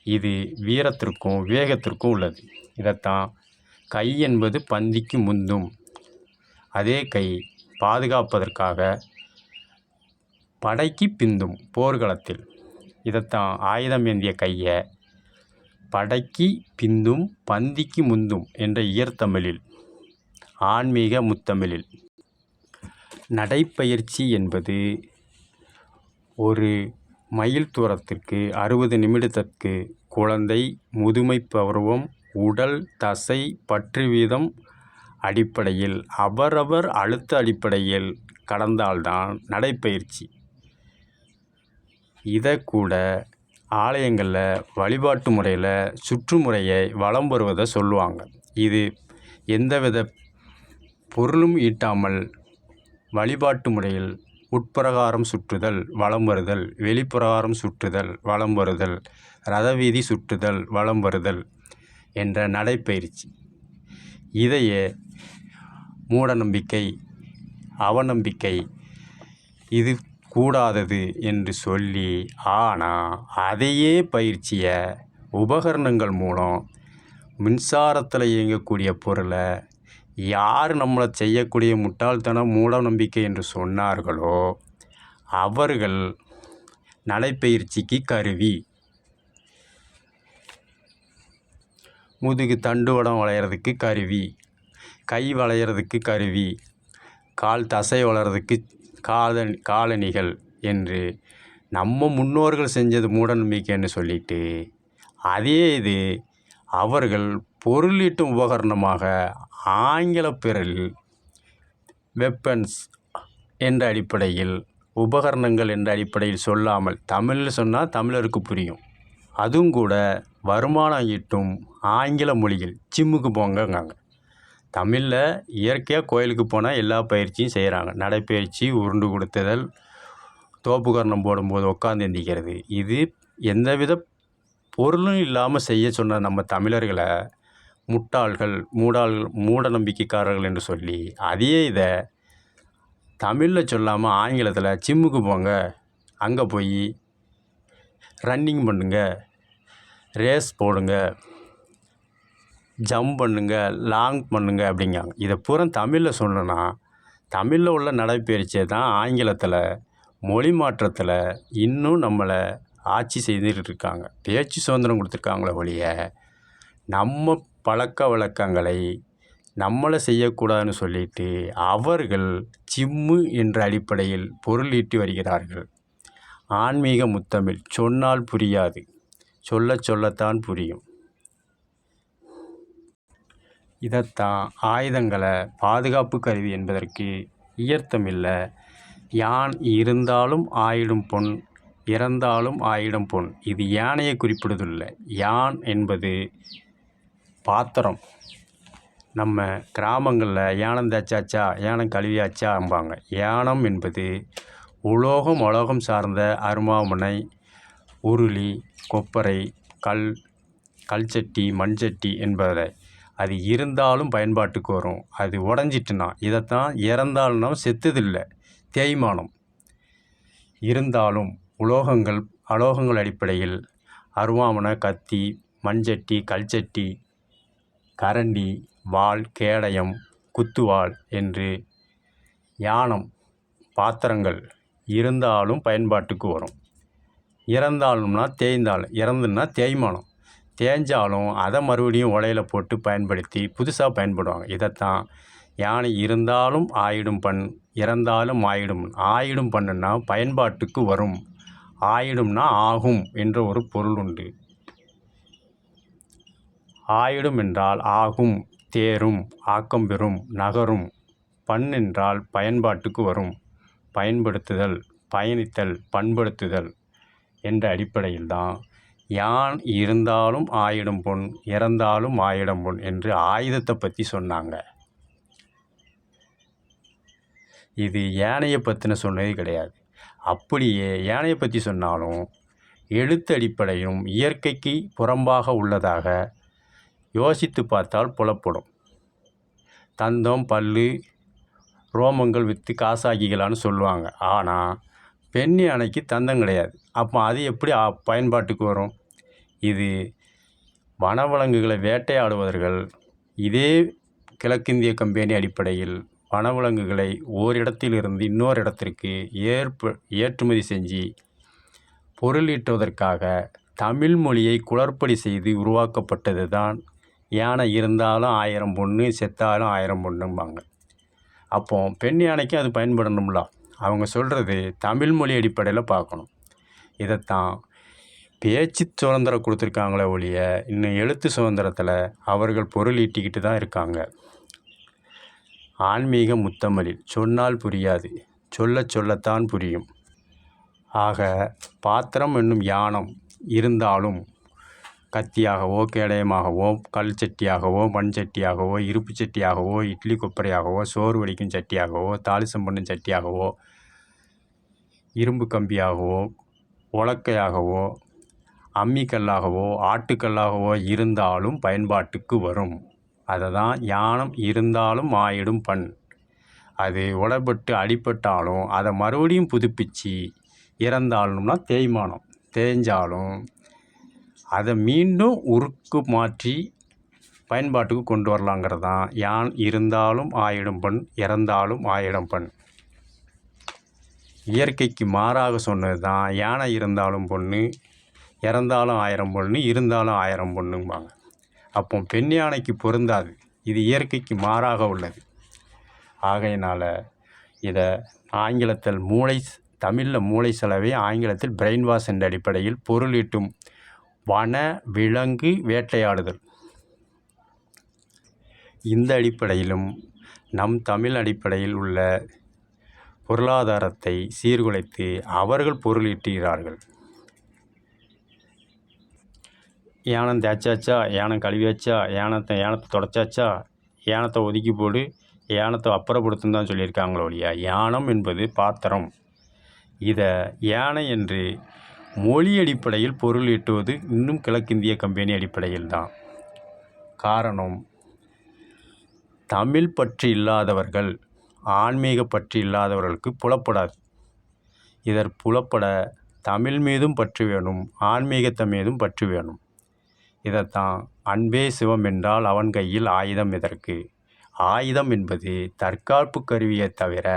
இது வீரத்திற்கும் வேகத்திற்கும் உள்ளது. இதைத்தான் கை என்பது பந்திக்கு முந்தும். அதே கை பாதுகாப்பதற்காக படைக்கு பிந்தும் போர்க்களத்தில். இதைத்தான் ஆயுதம் ஏந்திய கையை படைக்கு பிந்தும் பந்திக்கு முந்தும் என்ற இயற்தமிழில் ஆன்மீக முத்தமிழில். நடைப்பயிற்சி என்பது ஒரு மைல் தூரத்திற்கு 60 நிமிடத்திற்கு குழந்தை முதுமை பருவம் உடல் தசை பற்று வீதம் அடிப்படையில் அவரவர் அழுத்த அடிப்படையில் கடந்தால்தான் நடைப்பயிற்சி. இதை கூட ஆலயங்களில் வழிபாட்டு முறையில் சுற்றுமுறையை வலம் வருவதை சொல்லுவாங்க. இது எந்தவித பொருளும் ஈட்டாமல் வழிபாட்டு முறையில் உட்பிரகாரம் சுற்றுதல் வலம் வருதல், வெளிப்பிரகாரம் சுற்றுதல் வலம் வருதல், ரதவீதி சுற்றுதல் வலம் வருதல் என்ற நடைப்பயிற்சி. இதையே மூடநம்பிக்கை அவநம்பிக்கை இது கூடாதது என்று சொல்லி, ஆனால் அதையே பயிற்சியை உபகரணங்கள் மூலம் மின்சாரத்தில் இயங்கக்கூடிய பொருளை யார் நம்மளை செய்யக்கூடிய முட்டாள்தனம் மூட நம்பிக்கை என்று சொன்னார்களோ அவர்கள் நடைப்பயிற்சிக்கு கருவி. முதுகு தண்டுவடம் வளையிறதுக்கு கருவி, கை வளையிறதுக்கு கருவி, கால் தசை வளர்கிறதுக்கு காலணிகள் என்று நம்ம முன்னோர்கள் செஞ்சது மூடநம்பிக்கைன்னு சொல்லிட்டு, அதே இது அவர்கள் பொருளீட்டும் உபகரணமாக ஆங்கில பெயரில் வெப்பன்ஸ் என்ற அடிப்படையில் உபகரணங்கள் என்ற அடிப்படையில் சொல்லாமல் தமிழில் சொன்னால் தமிழருக்கு புரியும். அதுவும் கூட வருமானம் ஈட்டும் ஆங்கில மொழியில் ஜிம்முக்கு போங்கங்காங்க. தமிழில் இயற்கையாக கோயிலுக்கு போனால் எல்லா பயிற்சியும் செய்கிறாங்க. நடைப்பயிற்சி, உருண்டு கொடுத்துதல், தோப்புக்கரணம் போடும்போது உட்காந்து எந்திக்கிறது. இது எந்தவித பொருளும் இல்லாமல் செய்ய சொன்ன நம்ம தமிழர்களை முட்டாள்கள் மூட நம்பிக்கைக்காரர்கள் என்று சொல்லி, அதே இதை தமிழில் சொல்லாமல் ஆங்கிலத்தில் ஜிம்முக்கு போங்க, அங்கே போய் ரன்னிங் பண்ணுங்க, ரேஸ் போடுங்க, ஜம்ப் பண்ணுங்க, லாங் பண்ணுங்க அப்படிங்காங்க. இதை பூரா தமிழில் சொல்லணும்னா தமிழில் உள்ள நடைப்பயிற்சியை தான் ஆங்கிலத்தில் மொழி மாற்றத்தில் இன்னும் நம்மளை ஆட்சி செய்துட்டு இருக்காங்க. பேச்சு சுதந்திரம் கொடுத்துருக்காங்களே ஒழிய நம்ம பழக்க வழக்கங்களை நம்மளை செய்யக்கூடாதுன்னு சொல்லிட்டு அவர்கள் ஜிம்மு என்ற அடிப்படையில் பொருள் ஈட்டி வருகிறார்கள். ஆன்மீக முத்தமிழ் சொன்னால் புரியாது, சொல்லத்தான் புரியும். இதைத்தான் ஆயுதங்களை பாதுகாப்பு கருவி என்பதற்கு இயற்தமிழில் யான் இருந்தாலும் ஆயிடும் பொன், இறந்தாலும் ஆயிடும் பொன். இது யானையை குறிப்பிடுவதில்லை. யான் என்பது பாத்திரம். நம்ம கிராமங்களில் யானம் தேய்ச்சாச்சா, யானம் கழுவியாச்சா என்பாங்க. யானம் என்பது உலோகம் சார்ந்த அருமாமனை, உருளி, கொப்பரை, கல் சட்டி, மண்சட்டி என்பதை அது இருந்தாலும் பயன்பாட்டுக்கு வரும். அது உடஞ்சிட்டுனா இதைத்தான் இறந்தாலும்னா செத்ததில்லை, தேய்மானம். இருந்தாலும் அலோகங்கள் அடிப்படையில் அருவாமனை, கத்தி, மண்சட்டி, கல்சட்டி, கரண்டி, வாள், கேடயம், குத்துவாள் என்று யானம், பாத்திரங்கள் இருந்தாலும் பயன்பாட்டுக்கு வரும். இறந்தாலும்னா இறந்துன்னா தேய்மானம். தேய்ஞ்சாலும் அதை மறுபடியும் உலையில் போட்டு பயன்படுத்தி புதுசாக பயன்படுவாங்க. இதைத்தான் யானை இருந்தாலும் ஆயிடும் பண், இறந்தாலும் ஆயிடும். ஆயிடும் பண்ணுன்னா பயன்பாட்டுக்கு வரும், ஆயிடும்னா ஆகும் என்ற ஒரு பொருள் உண்டு. ஆயிடும் என்றால் ஆகும், தேரும், ஆக்கம் பெறும், நகரும். பண் என்றால் பயன்பாட்டுக்கு வரும், பயன்படுத்துதல், பயணித்தல், பண்படுத்துதல் என்ற அடிப்படையில்தான் யான் இருந்தாலும் ஆயிடும் பொன், இறந்தாலும் ஆயிடும் பொன் என்று ஆயுதத்தை பற்றி சொன்னாங்க. இது யானையை பற்றின சொன்னது கிடையாது. அப்படியே யானையை பற்றி சொன்னாலும் எழுத்து அடிப்படையும் இயற்கைக்கு புறம்பாக உள்ளதாக யோசித்து பார்த்தால் புலப்படும். தந்தம், பல்லு, ரோமங்கள் விற்று காசாக்கிக்கலான்னு சொல்லுவாங்க. ஆனால் பெண் யானைக்கு தந்தம் கிடையாது. அப்போ அது எப்படி பயன்பாட்டுக்கு வரும்? இது வனவிலங்குகளை வேட்டையாடுவர்கள் இதே கிழக்கிந்திய கம்பெனி அடிப்படையில் வனவிலங்குகளை ஓரிடத்திலிருந்து இன்னொரு இடத்திற்கு ஏற்றுமதி செஞ்சு பொருளீட்டுவதற்காக தமிழ் மொழியை குளறுபடி செய்து உருவாக்கப்பட்டது தான் யானை இருந்தாலும் 1000 பொண்ணு, செத்தாலும் 1000 பொண்ணும்பாங்க. அப்போ பெண் யானைக்கு அது பயன்படணும்ல. அவங்க சொல்கிறது தமிழ் மொழி அடிப்படையில் பார்க்கணும். இதைத்தான் பேச்சு சுதந்திரம் கொடுத்துருக்காங்களே ஒழிய இன்னும் எழுத்து சுதந்திரத்தில் அவர்கள் பொருள் ஈட்டிக்கிட்டு தான் இருக்காங்க. ஆன்மீக முத்தமிழில் சொன்னால் புரியாது, சொல்லத்தான் புரியும். ஆக பாத்திரம் என்னும் யானம் இருந்தாலும் கத்தியாகவோ, கேடயமாகவோ, கல் சட்டியாகவோ, மண் சட்டியாகவோ, இருப்பு சட்டியாகவோ, இட்லி கொப்பரையாகவோ, சோறு வடிக்கும் சட்டியாகவோ, தாளிசம் பண்ணும் சட்டியாகவோ, இரும்பு கம்பியாகவோ, உலக்கையாகவோ, அம்மிக்கல்லாகவோ, ஆட்டுக்கல்லாகவோ இருந்தாலும் பயன்பாட்டுக்கு வரும். அதை தான் யானம் இருந்தாலும் ஆயிடும் பண். அது உடப்பட்டு அடிபட்டாலும் அதை மறுபடியும் புதுப்பிச்சு, இறந்தாலும்னா தேய்மானம், தேய்ஞ்சாலும் அதை மீண்டும் உருக்கு மாற்றி பயன்பாட்டுக்கு கொண்டு வரலாங்கிறது தான் யான் இருந்தாலும் ஆயிடும் பண், இறந்தாலும் ஆயிடும் பண். இயற்கைக்கு மாறாக சொன்னது தான் யானை இருந்தாலும் பொண்ணு, இறந்தாலும் 1000 பொண்ணு, இருந்தாலும் 1000 பொண்ணும்பாங்க. அப்போ பெண் யானைக்கு பொருந்தாது, இது இயற்கைக்கு மாறாக உள்ளது. ஆகையினால் இதை ஆங்கிலத்தில் தமிழில் மூளை செலவை ஆங்கிலத்தில் பிரெயின் வாஷ் என்ற அடிப்படையில் பொருளீட்டும் வன விலங்கு வேட்டையாடுதல். இந்த அடிப்படையிலும் நம் தமிழ் அடிப்படையில் உள்ள பொருளாதாரத்தை சீர்குலைத்து அவர்கள் பொருளீட்டுகிறார்கள். யானம் தேய்ச்சாச்சா, யானம் கழுவியாச்சா, யானத்தை தொடச்சாச்சா, யானத்தை ஒதுக்கி போடு, யானத்தை அப்புறப்படுத்துன்னு தான் சொல்லியிருக்காங்களோ இல்லையா. யானம் என்பது பாத்திரம். இதை யானை என்று மொழி அடிப்படையில் பொருள் ஈட்டுவது இன்னும் கிழக்கிந்திய கம்பெனி அடிப்படையில் தான். காரணம், தமிழ் பற்று இல்லாதவர்கள், ஆன்மீக பற்று இல்லாதவர்களுக்கு புலப்படாது. இதற்கு புலப்பட தமிழ் மீதும் பற்று வேணும், ஆன்மீகத்தை மீதும் பற்று வேணும். இதைத்தான் அன்பே சிவம் என்றால் அவன் கையில் ஆயுதம் எதற்கு. ஆயுதம் என்பது தற்காப்பு கருவியை தவிர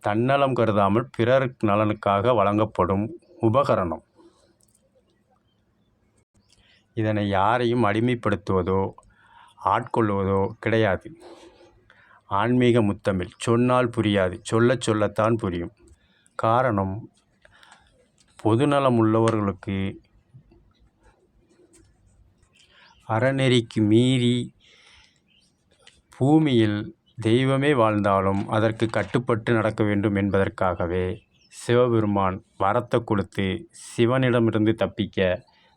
தன்னலம் கருதாமல் பிறர் நலனுக்காக வழங்கப்படும் உபகரணம். இதனை யாரையும் அடிமைப்படுத்துவதோ ஆட்கொள்வதோ கிடையாது. ஆன்மீக முத்தமிழ் சொன்னால் புரியாது, சொல்லத்தான் புரியும். காரணம், பொதுநலம் உள்ளவர்களுக்கு அறநெறிக்கு மீறி பூமியில் தெய்வமே வாழ்ந்தாலும் அதற்கு கட்டுப்பட்டு நடக்க வேண்டும் என்பதற்காகவே சிவபெருமான் வரத்தை கொடுத்து சிவனிடமிருந்து தப்பிக்க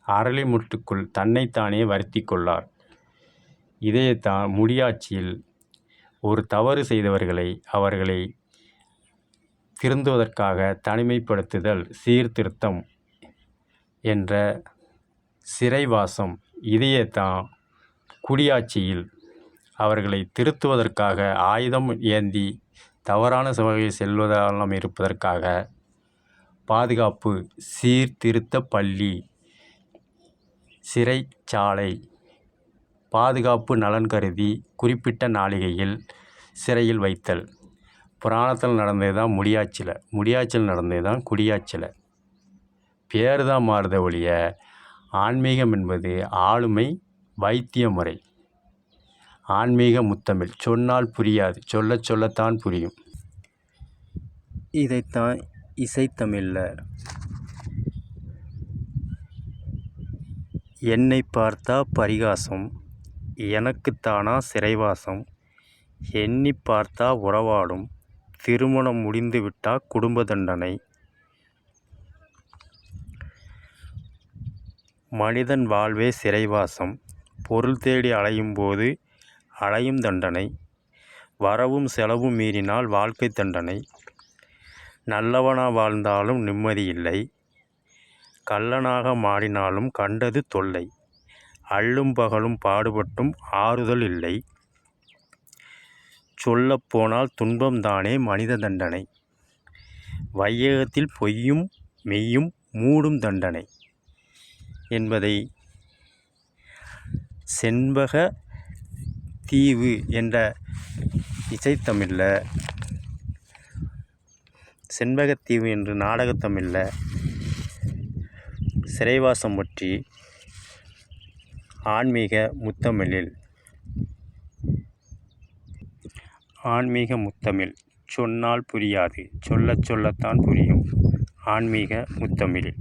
அரளி முட்டுக்குள் தன்னைத்தானே வருத்தி கொள்ளார். இதைத்தான் முடியாட்சியில் ஒரு தவறு செய்தவர்களை அவர்களை திருந்துவதற்காக தனிமைப்படுத்துதல், சீர்திருத்தம் என்ற சிறைவாசம், இதையேத்தான் குடியாட்சியில் அவர்களை திருத்துவதற்காக ஆயுதம் ஏந்தி தவறான வழியில் செல்வதாலும் இருப்பதற்காக பாதுகாப்பு சீர்திருத்த பள்ளி, சிறைச்சாலை, பாதுகாப்பு நலன் கருதி குறிப்பிட்ட நாளிகையில் சிறையில் வைத்தல். புராணத்தில் நடந்தது தான் முடியாட்சியில் நடந்தது தான் குடியாட்சியில். பேர் தான் மாறுத ஒழிய ஆன்மீகம் என்பது ஆளுமை வைத்திய முறை. ஆன்மீக முத்தமிழ் சொன்னால் புரியாது, சொல்லத்தான் புரியும். இதைத்தான் இசைத்தமிழில் என்னை பார்த்தா பரிகாசம், எனக்குத்தானா சிறைவாசம், எண்ணி பார்த்தா உறவாடும், திருமணம் முடிந்து விட்டா குடும்ப தண்டனை, மனிதன் வாழ்வே சிறைவாசம், பொருள் தேடி அலையும் போது அலையும் தண்டனை, வரவும் செலவும் மீறினால் வாழ்க்கை தண்டனை, நல்லவனா வாழ்ந்தாலும் நிம்மதியில்லை, கள்ளனாக மாறினாலும் கண்டது தொல்லை, அல்லும் பகலும் பாடுபட்டும் ஆறுதல் இல்லை, சொல்லப்போனால் துன்பம்தானே மனித தண்டனை, வையகத்தில் பொய்யும் மெய்யும் மூடும் தண்டனை என்பதை செண்பகத்தீவு என்ற இசைத்தமிழில், செண்பகத்தீவு என்று நாடகத்தமிழில் சிறைவாசம் பற்றி ஆன்மீக முத்தமிழ் சொன்னால் புரியாது, சொல்லத்தான் புரியும். ஆன்மீக முத்தமிழில்